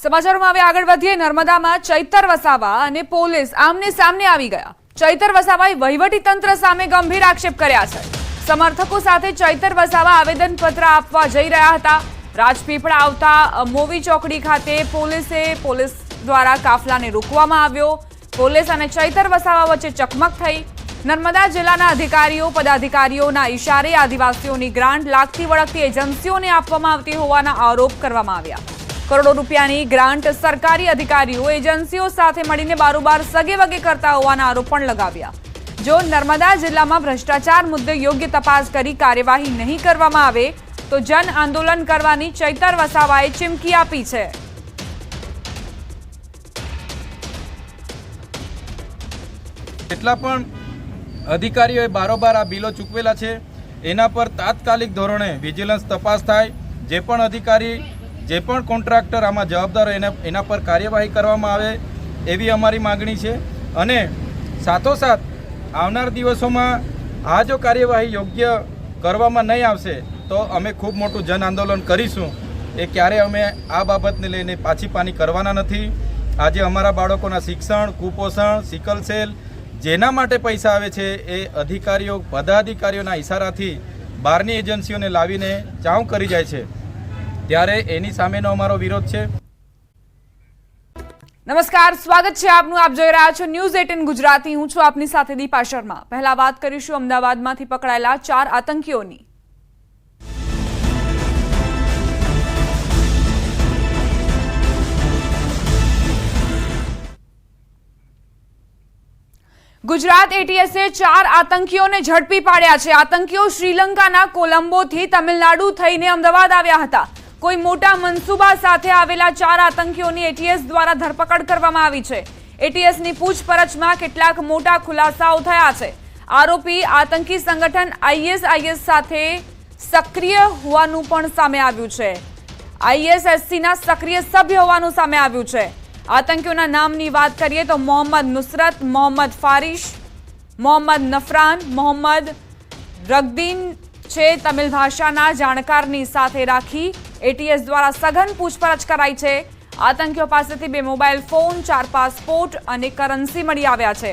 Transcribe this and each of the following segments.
સમાચારોમાં હવે આગળ વધીએ। નર્મદામાં ચૈતર વસાવા અને પોલીસ આમને સામને આવી ગયા। ચૈતર વસાવાએ વહીવટીતંત્ર સામે ગંભીર આક્ષેપ કર્યા છે। સમર્થકો સાથે ચૈતર વસાવા આવેદનપત્ર આપવા જઈ રહ્યા હતા। રાજપીપળા આવતા મોવી ચોકડી ખાતે પોલીસ દ્વારા કાફલાને રોકવામાં આવ્યો। પોલીસ અને ચૈતર વસાવા વચ્ચે ચકમક થઈ। નર્મદા જિલ્લાના અધિકારીઓ પદાધિકારીઓના ઇશારે આદિવાસીઓની ગ્રાન્ટ લાગતી વળગતી એજન્સીઓને આપવામાં આવતી હોવાના આરોપ કરવામાં આવ્યા। કરોડો રૂપિયાની ગ્રાન્ટ સરકારી અધિકારીઓ એજન્સીઓ સાથે મળીને બારોબાર સગેવગે કરતા હોવાના આરોપ પણ લગાવ્યા। જો નર્મદા જિલ્લામાં ભ્રષ્ટાચાર મુદ્દે યોગ્ય તપાસ કરી કાર્યવાહી નહીં કરવામાં આવે તો જન આંદોલન કરવાની ચૈતર વસાવાએ ચીમકી આપી છે। કેટલા પણ અધિકારીઓએ બારોબાર આ બિલો ચૂકવેલા છે એના પર તાત્કાલિક ધોરણે વિજિલન્સ તપાસ થાય। જે પણ અધિકારી જે પણ કોન્ટ્રાક્ટર આમાં જવાબદાર એના પર કાર્યવાહી કરવામાં આવે એવી અમારી માગણી છે। અને સાથોસાથ આવનાર દિવસોમાં આ જો કાર્યવાહી યોગ્ય કરવામાં નહીં આવશે તો અમે ખૂબ મોટું જન આંદોલન કરીશું। એ ક્યારે અમે આ બાબતને લઈને પાછી પાની કરવાના નથી। આજે અમારા બાળકોના શિક્ષણ, કુપોષણ, સિકલ સેલ જેના માટે પૈસા આવે છે એ અધિકારીઓ પદાધિકારીઓના ઇશારાથી બહારની એજન્સીઓને લાવીને ચાઉં કરી જાય છે, ત્યારે એની સામેનો અમારો વિરોધ છે। નમસ્કાર, સ્વાગત છે આપનું। આપ જોઈ રહ્યા છો ન્યૂઝ 18 ગુજરાતી। હું છું આપની સાથે દીપા શર્મા। પહેલા વાત કરીશું અમદાવાદમાંથી પકડાયેલા 4 આતંકીઓની। ગુજરાત એટીએસે 4 આતંકીઓને ઝડપી પાડ્યા છે। આતંકીઓ શ્રીલંકાના કોલંબોથી તમિલનાડુ થઈને અમદાવાદ આવ્યા હતા। કોઈ મોટા મનસૂબા સાથે આવેલા 4 આતંકીઓની એટીએસ દ્વારા ધરપકડ કરવામાં આવી છે। એટીએસની પૂછપરછમાં કેટલાક મોટા ખુલાસાઓ થયા છે। આરોપી આતંકી સંગઠન આઈએસઆઈએસ સાથે સક્રિય હોવાનું પણ સામે આવ્યું છે। આઈએસએસસીના સક્રિય સભ્ય હોવાનું સામે આવ્યું છે। આતંકીઓના નામની વાત કરીએ તો મોહમ્મદ નુસરત, મોહમ્મદ ફારિશ, મોહમ્મદ નફરાન, મોહમ્મદ રગદીન છે। તમિલ ભાષાના જાણકારની સાથે રાખી એટીએસ દ્વારા સઘન પૂછપરછ કરાઈ છે। આતંકીઓ પાસેથી 2 મોબાઈલ ફોન, 4 પાસપોર્ટ અને કરન્સી મળી આવ્યા છે।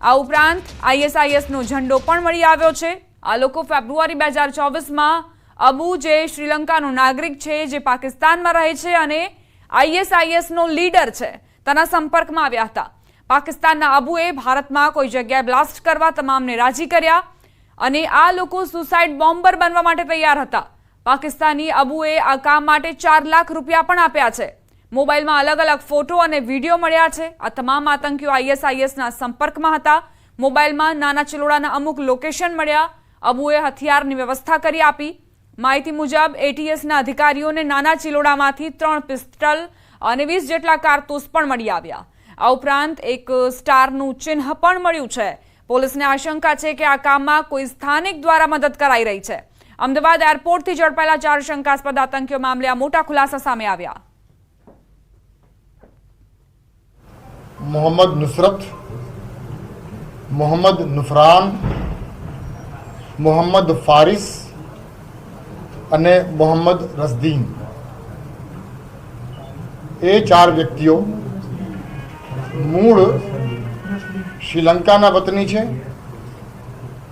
આ ઉપરાંત આઈએસઆઈએસનો ઝંડો પણ મળી આવ્યો છે। આ લોકો ફેબ્રુઆરી 2024માં અબુ, જે શ્રીલંકાનો નાગરિક છે, જે પાકિસ્તાનમાં રહે છે અને આઈએસઆઈએસનો લીડર છે, તેના સંપર્કમાં આવ્યા હતા। પાકિસ્તાનના અબુએ ભારતમાં કોઈ જગ્યાએ બ્લાસ્ટ કરવા તમામને રાજી કર્યા અને આ લોકો સુસાઇડ બોમ્બર બનવા માટે તૈયાર હતા। પાકિસ્તાની અબુએ આ કામ માટે 4 લાખ રૂપિયા પણ આપ્યા છે। મોબાઈલમાં અલગ અલગ ફોટો અને વિડીયો મળ્યા છે। આ તમામ આતંકીઓ આઈએસઆઈએસના સંપર્કમાં હતા। મોબાઈલમાં નાના ચિલોડાના અમુક લોકેશન મળ્યા। અબુએ હથિયારની વ્યવસ્થા કરી આપી। માહિતી મુજબ એટીએસના અધિકારીઓને નાના ચિલોડામાંથી 3 પિસ્ટલ અને 20 જેટલા કારતૂસ પણ મળી આવ્યા। આ ઉપરાંત એક સ્ટારનું ચિહ્ન પણ મળ્યું છે। પોલીસને આશંકા છે કે આ કામમાં કોઈ સ્થાનિક દ્વારા મદદ કરાઈ રહી છે। અમદાવાદ એરપોર્ટથી ઝડપાયેલા 4 શંકાસ્પદ આતંકીઓ મામલે આ મોટા ખુલાસા સામે આવ્યા। મોહમ્મદ નુસરત, મોહમ્મદ નુફરાન, મોહમ્મદ ફારિસ અને મોહમ્મદ રસદીન, એ 4 વ્યક્તિઓ મૂળ શ્રીલંકાના વતની છે,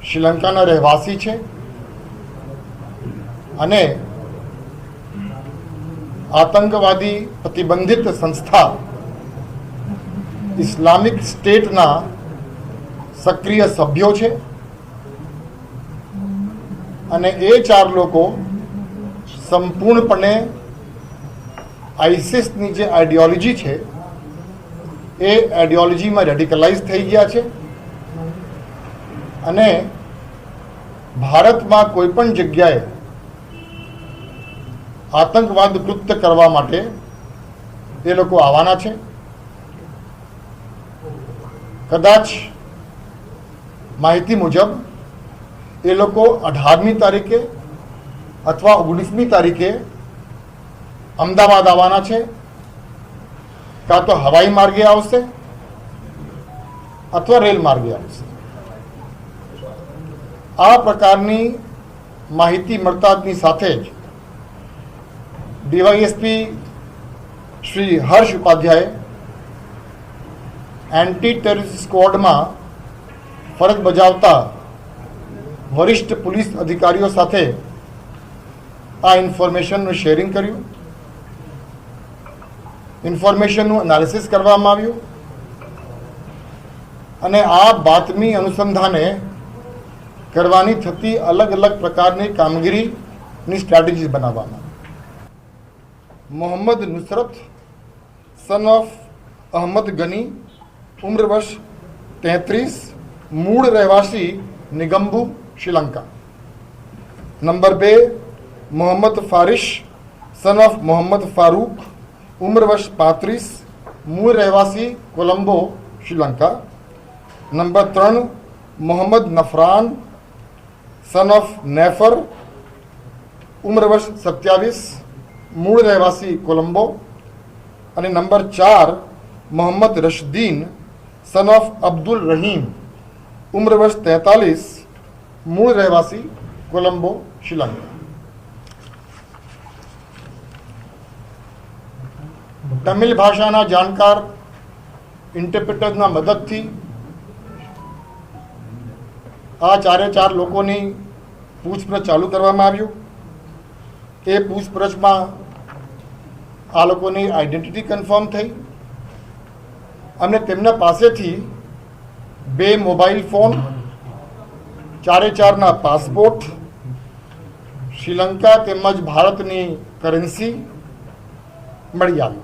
શ્રીલંકાના રહેવાસી છે અને આતંકવાદી પ્રતિબંધિત સંસ્થા ઇસ્લામિક સ્ટેટના સક્રિય સભ્યો છે। અને એ 4 લોકો સંપૂર્ણપણે આઈસિસની જે આઈડિયોલોજી છે એ આઈડિયોલોજીમાં રેડિકલાઇઝ થઈ ગયા છે અને ભારતમાં કોઈ પણ જગ્યાએ આતંકવાદ કૃત્ય કરવા માટે એ લોકો આવવાના છે। કદાચ માહિતી મુજબ એ લોકો 18મી તારીખે અથવા 19મી તારીખે અમદાવાદ આવવાના છે। કાં તો હવાઈ માર્ગે આવશે અથવા રેલ માર્ગે આવશે। આ પ્રકારની માહિતી મળતાની સાથે જ DYSP Shri Harsh Upadhyay anti terrorist સ્ક્વોડમાં ફરજ બજાવતા વરિષ્ઠ પોલીસ અધિકારીઓ સાથે આ ઇન્ફોર્મેશનનું શેરિંગ કર્યું, ઇન્ફોર્મેશનનું એનાલિસિસ કરવામાં આવ્યું અને આ બાતમી અનુસંધાને કરવાની થતી અલગ અલગ પ્રકારની કામગીરીની સ્ટ્રેટેજી બનાવવામાં. મોહમ્મદ નુસરત સન ઓફ અહમદ ગની, ઉમ્ર વર્ષ 33, મૂળ રહેવાસી Negombo, Sri Lanka. Number 2, Mohammad Farish son of Mohammad Farooq, ઉમ્ર વર્ષ 35, મૂળ રહેવાસી Colombo, Sri Lanka. Number 3, Mohammad Nafran son of Nefar, ઉમ્ર વર્ષ 27, મૂળ રહેવાસી કોલંબો. અને number 4, Mohammad Rashdeen son of Abdul Rahim, ઉમ્ર વર્ષ 43, મૂળ રહેવાસી કોલંબો, શ્રીલંકા. તમિલ ભાષાના જાણકાર ઇન્ટરપ્રિટરના મદદથી આ 4 લોકોની પૂછપરછ ચાલુ કરવામાં આવ્યું. એ પૂછપરછમાં આ લોકોની આઈડેન્ટિટી કન્ફર્મ થઈ અને તેમના પાસેથી 2 મોબાઈલ ફોન, 4 પાસપોર્ટ, શ્રીલંકા તેમજ ભારતની કરન્સી મળી આવી.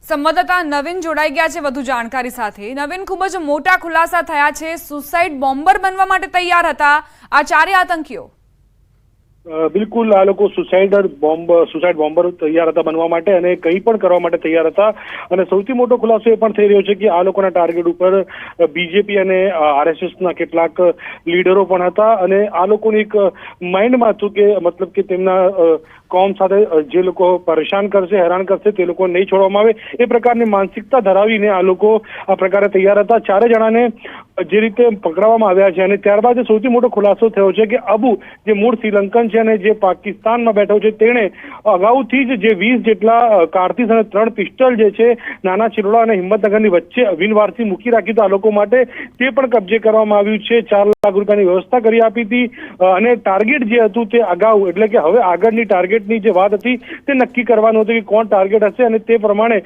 સંવાદદાતા નવીન જોડાઈ ગયા છે વધુ જાણકારી સાથે. નવીન, ખૂબ જ મોટા ખુલાસા થયા છે. સુસાઇડ બોમ્બર બનવા માટે તૈયાર હતા આ 4 આતંકીઓ. બિલકુલ, આ લોકો સુસાઇડ બોમ્બર તૈયાર હતા બનવા માટે અને કંઈ પણ કરવા માટે તૈયાર હતા. અને સૌથી મોટો ખુલાસો એ પણ થઈ રહ્યો છે કે આ લોકોના ટાર્ગેટ ઉપર બીજેપી અને આરએસએસના કેટલાક લીડરો પણ હતા. અને આ લોકોની એક માઇન્ડમાં હતું કે મતલબ કે તેમના કોમ સાથે જે લોકો પરેશાન કરશે, હેરાન કરશે, તે લોકો નહીં છોડવામાં આવે, એ પ્રકારની માનસિકતા ધરાવીને આ લોકો આ પ્રકારે તૈયાર હતા. 4 જણાને જે રીતે પકડવામાં આવ્યા છે અને ત્યારબાદ સૌથી મોટો ખુલાસો થયો છે કે અબુ, જે મૂળ શ્રીલંકન છે અને જે પાકિસ્તાનમાં બેઠો છે, તેણે અગાઉથી જ જે 20 જેટલા કારતીસ અને 3 પિસ્ટલ જે છે નાના ચિલોડા અને હિંમતનગરની વચ્ચે બિનવારસી મૂકી રાખી તો આ લોકો માટે તે પણ કબજે કરવામાં આવ્યું છે. 4 લાખ રૂપિયાની વ્યવસ્થા કરી આપી હતી અને ટાર્ગેટ જે હતું તે અગાઉ, એટલે કે હવે આગળની ટાર્ગેટની જે વાત હતી તે નક્કી કરવાનું હતું કે કોણ ટાર્ગેટ હશે અને તે પ્રમાણે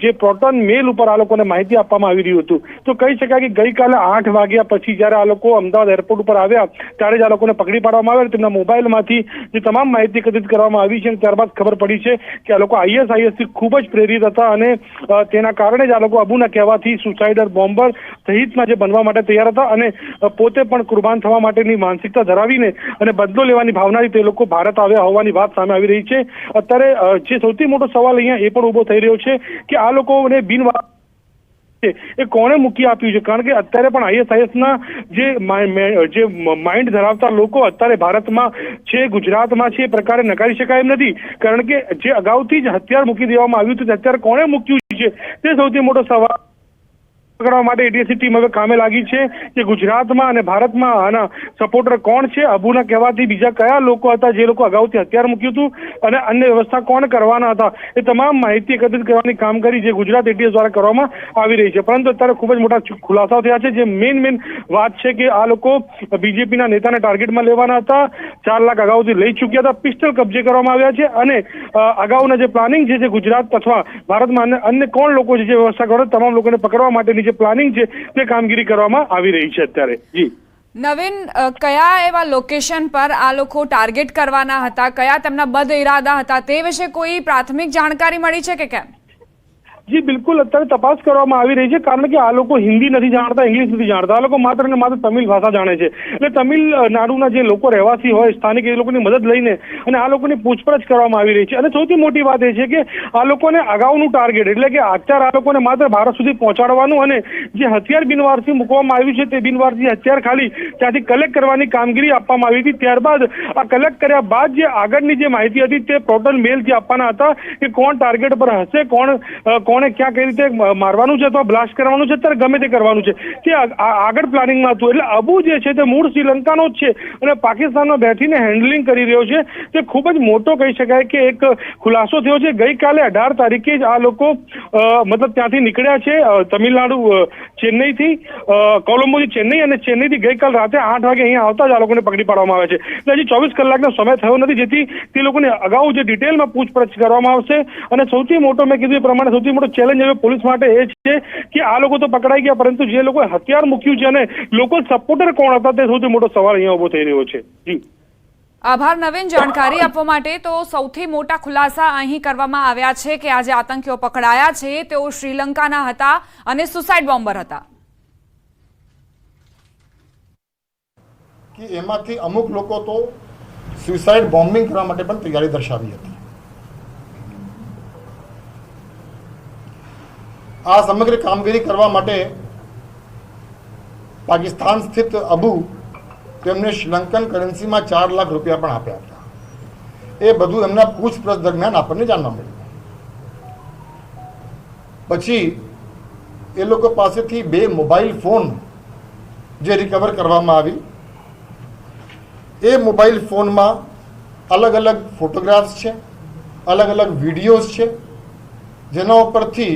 જે પ્રોટોન મેલ ઉપર આ લોકોને માહિતી આપવામાં આવી રહ્યું હતું. તો કહી શકાય કે ગઈકાલે 8 વાગ્યા પછી જ્યારે આ લોકો અમદાવાદ એરપોર્ટ ઉપર આવ્યા ત્યારે જ આ લોકોને પકડી પાડવામાં આવ્યા. તેમના મોબાઈલમાંથી જે તમામ માહિતી એકત્રિત કરવામાં આવી છે અને ત્યારબાદ ખબર પડી છે કે આ લોકો ISIS થી ખૂબ જ પ્રેરિત હતા અને તેના કારણે જ આ લોકો અબુના કહેવાથી સુસાઇડર બોમ્બર સહિતના જે બનવા માટે તૈયાર હતા અને પોતે પણ કુરબાન થવા માટેની માનસિકતા ધરાવીને અને બદલો લેવાની ભાવનાથી તે લોકો ભારત આવ્યા હોવાની વાત સામે આવી રહી છે. અત્યારે જે સૌથી મોટો સવાલ અહીંયા એ પણ ઉભો થઈ રહ્યો છે કે આ લોકોને એ કોણે મૂકી આપ્યું છે, કારણ કે અત્યારે પણ ISISના જે માઇન્ડ ધરાવતા લોકો અત્યારે ભારતમાં છે, ગુજરાતમાં છે, એ પ્રકારે નકારી શકાય એમ નથી. કારણ કે જે અગાઉથી જ હથિયાર મૂકી દેવામાં આવ્યું હતું અત્યારે કોણે મૂક્યું છે તે સૌથી મોટો સવાલ પકડવા માટે ATSની ટીમ હવે કામે લાગી છે કે ગુજરાતમાં અને ભારતમાં આના સપોર્ટર કોણ છે, અબુના કહેવાથી બીજા કયા લોકો હતા જે લોકો અગાઉથી હથિયાર મૂક્યું હતું અને અન્ય વ્યવસ્થા કોણ કરવાના હતા, એ તમામ માહિતી એકત્રિત કરવાની કામગીરી જે ગુજરાત ATS દ્વારા કરવામાં આવી રહી છે. પરંતુ અત્યારે ખૂબ જ મોટા ખુલાસાઓ થયા છે. જે મેઇન વાત છે કે આ લોકો બીજેપીના નેતાને ટાર્ગેટમાં લેવાના હતા. 4 લાખ અગાઉથી લઈ ચૂક્યા હતા, પિસ્તોલ કબજે કરવામાં આવ્યા છે અને અગાઉના જે પ્લાનિંગ છે જે ગુજરાત અથવા ભારતમાં અન્ય કોણ લોકો છે જે વ્યવસ્થા કરે તમામ લોકોને પકડવા માટેની જે પ્લાનિંગ છે તે કામગીરી કરવામાં આવી રહી છે અત્યારે. જી નવીન, કયા એવા લોકેશન પર આ લોકો ટાર્ગેટ કરવાના હતા, કયા તેમના બદ ઇરાદા હતા, તે વિશે કોઈ પ્રાથમિક જાણકારી મળી છે કે કેમ? જી બિલકુલ, અત્યારે તપાસ કરવામાં આવી રહી છે. કારણ કે આ લોકો હિન્દી નથી જાણતા, ઇંગ્લિશ નથી જાણતા, આ લોકો માત્ર ને માત્ર તમિલ ભાષા જાણે છે. એટલે તમિલનાડુના જે લોકો રહેવાસી હોય, સ્થાનિક, એ લોકોની મદદ લઈને અને આ લોકોની પૂછપરછ કરવામાં આવી રહી છે. અને સૌથી મોટી વાત એ છે કે આ લોકોને અગાઉનું ટાર્ગેટ, એટલે કે અત્યારે આ લોકોને માત્ર ભારત સુધી પહોંચાડવાનું અને જે હથિયાર બિનવારસી મૂકવામાં આવ્યું છે તે બિનવારસી હથિયાર ખાલી ત્યાંથી કલેક્ટ કરવાની કામગીરી આપવામાં આવી હતી. ત્યારબાદ આ કલેક્ટ કર્યા બાદ જે આગળની જે માહિતી હતી તે પ્રોટોન મેલથી આપવાના હતા કે કોણ ટાર્ગેટ પર હશે, કોણ કોણે ક્યાં કઈ રીતે મારવાનું છે અથવા બ્લાસ્ટ કરવાનું છે ત્યારે ગમે તે કરવાનું છે તે આગળ પ્લાનિંગમાં હતું. એટલે અબુ જે છે તે મૂળ શ્રીલંકાનો જ છે અને પાકિસ્તાનમાં બેઠીને હેન્ડલિંગ કરી રહ્યો છે. તે ખૂબ જ મોટો કહી શકાય કે એક ખુલાસો થયો છે. ગઈકાલે 18 તારીખે જ આ લોકો મતલબ ત્યાંથી નીકળ્યા છે તમિલનાડુ ચેન્નઈથી, કોલંબોથી ચેન્નઈ, અને ચેન્નઈથી ગઈકાલ રાતે 8 વાગે અહીંયા આવતા જ આ લોકોને પકડી પાડવામાં આવે છે. એટલે હજી 24 કલાકનો સમય થયો નથી, જેથી તે લોકોને અગાઉ જે ડિટેલમાં પૂછપરછ કરવામાં આવશે. અને સૌથી મોટો, મેં કીધું એ પ્રમાણે સૌથી મોટો ચેલેન્જ હવે પોલીસ માટે એ છે કે આ લોકો તો પકડાઈ ગયા, પરંતુ જે લોકોએ હથિયાર મૂક્યું છે અને લોકલ સપોર્ટર કોણ હતા તે સૌથી મોટો સવાલ અહીંયા ઉભો થઈ રહ્યો છે. જી આભાર નવીન, જાણકારી આપવા માટે. તો સૌથી મોટા ખુલાસા અહીં કરવામાં આવ્યા છે કે આ જે આતંકીઓ પકડાયા છે તેઓ શ્રીલંકાના હતા અને સુસાઇડ બોમ્બર હતા. કે એમાંથી અમુક લોકો તો સુસાઇડ બોમ્બિંગ કરવા માટે પણ તૈયારી દર્શાવી હતી. આ સમગ્ર કામગીરી કરવા માટે પાકિસ્તાન સ્થિત અબુ તેમને શ્રીલંકન કરન્સીમાં 4 લાખ રૂપિયા પણ આપ્યા હતા. એ બધું એમના પૂછપરછ દરમિયાન આપણને જાણવા મળ્યું. પછી એ લોકો પાસેથી 2 મોબાઈલ ફોન જે રિકવર કરવામાં આવી. એ મોબાઈલ ફોનમાં અલગ અલગ ફોટોગ્રાફ્સ છે, અલગ અલગ વિડીયોઝ છે, જેના ઉપરથી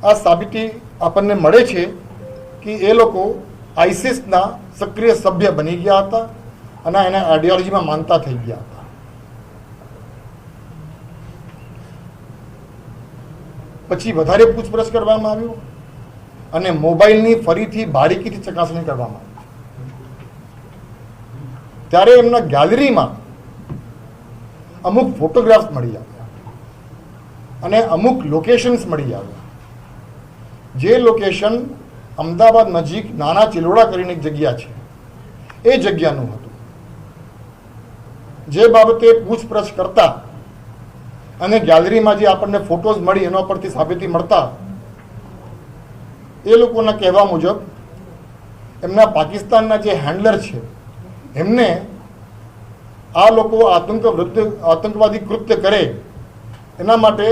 આ સાબિતી આપણને મળે છે કે એ લોકો આઈસિસના સક્રિય સભ્ય બની ગયા હતા અને એના આઈડિયોલોજીમાં માનતા થઈ ગયા હતા. પછી વધારે પૂછપરછ કરવામાં આવ્યું અને મોબાઈલની ફરીથી બારીકીથી ચકાસણી કરવામાં આવી. ત્યારે એમના ગેલેરીમાં અમુક ફોટોગ્રાફ્સ મળી આવ્યા અને અમુક લોકેશન્સ મળી આવ્યા. જે લોકેશન અમદાવાદ નજીક નાના ચિલોડા કરીને એક જગ્યા છે, એ જગ્યાનું હતું. જે બાબતે પૂછપરછ કરતા અને ગેલેરીમાં જે આપણને ફોટોઝ મળી એના પરથી સાબિતી મળતા એ લોકોના કહેવા મુજબ એમના પાકિસ્તાનના જે હેન્ડલર છે એમને આ લોકો આતંકવાદી કૃત્ય કરે એના માટે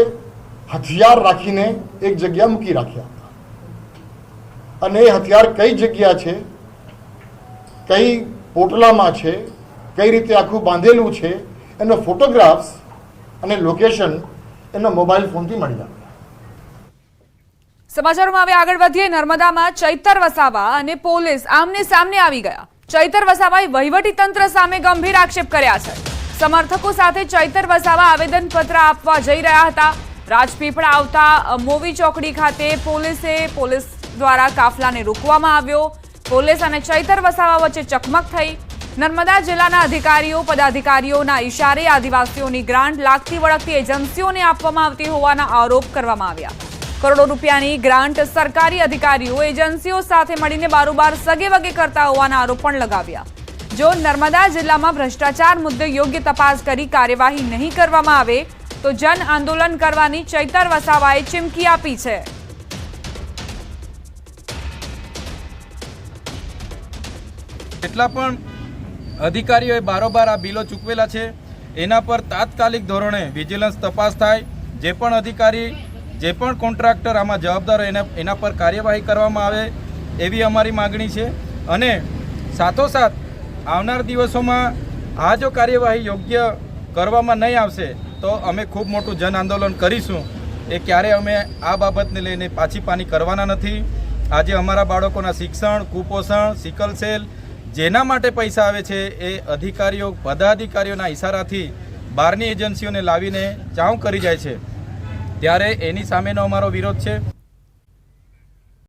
હથિયાર રાખીને એક જગ્યા મૂકી રાખ્યા હતા. અને એ હથિયાર કઈ જગ્યા છે, કઈ પોટલામાં છે, કઈ રીતે આખું બાંધેલું છે, એનો ફોટોગ્રાફ્સ અને લોકેશન એનો મોબાઈલ ફોનથી મળી આવ્યા. સમાચારોમાં હવે આગળ વધીએ. નર્મદામાં ચૈતર વસાવા અને પોલીસ આમને સામને આવી ગયા. ચૈતર વસાવાએ વહીવટી તંત્ર સામે ગંભીર આક્ષેપ કર્યા છે. સમર્થકો સાથે ચૈતર વસાવા આવેદનપત્ર આપવા જઈ રહ્યા હતા. રાજપીપળા આવતા મોવી ચોકડી ખાતે પોલીસ દ્વારા કાફલાને રોકવામાં આવ્યો. પોલીસ અને ચૈતર વસાવા વચ્ચે ચકમક થઈ. નર્મદા જિલ્લાના અધિકારીઓ પદાધિકારીઓના ઇશારે આદિવાસીઓની ગ્રાન્ટ લાગતી વળગતી એજન્સીઓને આપવામાં આવતી હોવાના આરોપ કરવામાં આવ્યા. કરોડો રૂપિયાની ગ્રાન્ટ સરકારી અધિકારીઓ એજન્સીઓ સાથે મળીને બારોબાર સગેવગે કરતા હોવાના આરોપ પણ લગાવ્યા. જો નર્મદા જિલ્લામાં ભ્રષ્ટાચાર મુદ્દે યોગ્ય તપાસ કરી કાર્યવાહી નહીં કરવામાં આવે તો જન આંદોલન કરવાની ચૈતર વસાવાએ ચીમકી આપી છે. જેટલા પણ અધિકારીઓએ બારોબાર આ બિલો ચૂકવેલા છે એના પર તાત્કાલિક ધોરણે વિજિલન્સ તપાસ થાય. જે પણ અધિકારી, જે પણ કોન્ટ્રાક્ટર આમાં જવાબદાર એના પર કાર્યવાહી કરવામાં આવે એવી અમારી માગણી છે. અને સાથોસાથ આવનાર દિવસોમાં આ જો કાર્યવાહી યોગ્ય કરવામાં નહીં આવશે તો અમે ખૂબ મોટું જન આંદોલન કરીશું. એ ક્યારે અમે આ બાબતને લઈને પાછી પાની કરવાના નથી. આજે અમારા બાળકોના શિક્ષણ, કુપોષણ, સિકલ સેલ જેના માટે પૈસા આવે છે એ અધિકારીઓ પદાધિકારીઓના ઇશારાથી બહારની એજન્સીઓને લાવીને ચાઉં કરી જાય છે, ત્યારે એની સામેનો અમારો વિરોધ છે.